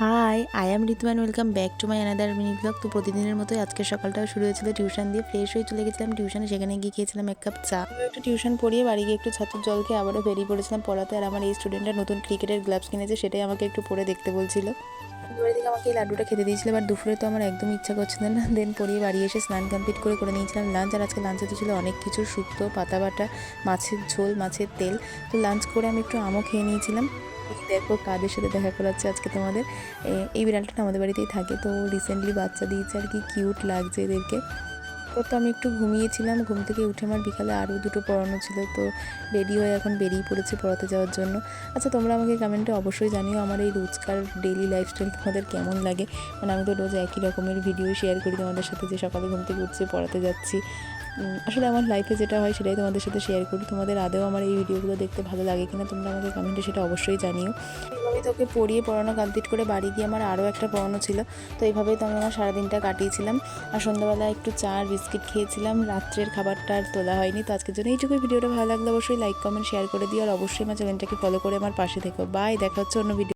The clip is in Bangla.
High, I am Ritu and welcome back to my another mini blog. তো প্রতিদিনের মতোই আজকের সকালটাও শুরু হয়েছিল টিউশন দিয়ে। ফ্রেশ হয়ে চলে গেছিলাম টিউশনে, সেখানে গিয়ে খেয়েছিলাম এক কাপ চা। একটু টিউশন পড়িয়ে বাড়ি গিয়ে একটু ছাতুর জল খেয়ে আবারও বেরিয়ে পড়েছিলাম পড়াতে। আর আমার এই স্টুডেন্টটা নতুন ক্রিকেটের গ্লাভস কিনেছে, সেটাই আমাকে একটু পরে দেখতে বলছিল। দুপুরের দিকে আমাকে এই লাড্ডুটা খেতে দিয়েছিল, বাট দুপুরে তো আমার একদম ইচ্ছা করছিল না। দেন পড়িয়ে বাড়ি এসে স্নান কমপ্লিট করে নিয়েছিলাম লাঞ্চ। আর আজকে লাঞ্চে তো ছিল অনেক কিছু, শুক্তো, পাতা বাটা, মাছের ঝোল, মাছের তেল। তো লাঞ্চ করে আমি একটু আমও খেয়ে নিয়েছিলাম। দেখো কাদের সাথে দেখা করাচ্ছে আজকে তোমাদের। এই বিড়ালটা আমাদের বাড়িতেই থাকে, তো রিসেন্টলি বাচ্চা দিয়েছে আর কি, কিউট লাগছে এদেরকে। তো আমি একটু ঘুমিয়েছিলাম, ঘুম থেকে উঠে আমার বিকালে আরও দুটো পড়ানো ছিল, তো রেডি হয়ে এখন বেরিয়ে পড়েছি পড়াতে যাওয়ার জন্য। আচ্ছা, তোমরা আমাকে কমেন্টে অবশ্যই জানিও আমার এই রোজকার ডেইলি লাইফস্টাইল তোমাদের কেমন লাগে। মানে আমি তো রোজ একই রকমের ভিডিও শেয়ার করি তোমাদের সাথে, যে সকালে ঘুম থেকে উঠছে, পড়াতে যাচ্ছি। আসলে আমার লাইফে যেটা হয় সেটাই তোমাদের সাথে শেয়ার করি। তোমাদের আদৌ আমার এই ভিডিওগুলো দেখতে ভালো লাগে কিনা তোমরা আমাকে কমেন্টে সেটা অবশ্যই জানিও। এইভাবেই তোকে পড়িয়ে পড়ানো কমপ্লিট করে বাড়ি গিয়ে আমার আরও একটা পড়ানো ছিল, তো এইভাবেই তো আমি আমার সারাদিনটা কাটিয়েছিলাম। আর সন্ধ্যাবেলা একটু চা আর বিস্কিট খেয়েছিলাম। রাত্রের খাবারটা আর তোলা হয়নি। তো আজকের জন্য এইটুকুই। ভিডিওটা ভালো লাগলে অবশ্যই লাইক কমেন্ট শেয়ার করে দিও, আর অবশ্যই আমার চ্যানেলটাকে ফলো করে আমার পাশে থেকো। বাই, দেখা হচ্ছে অন্য ভিডিও।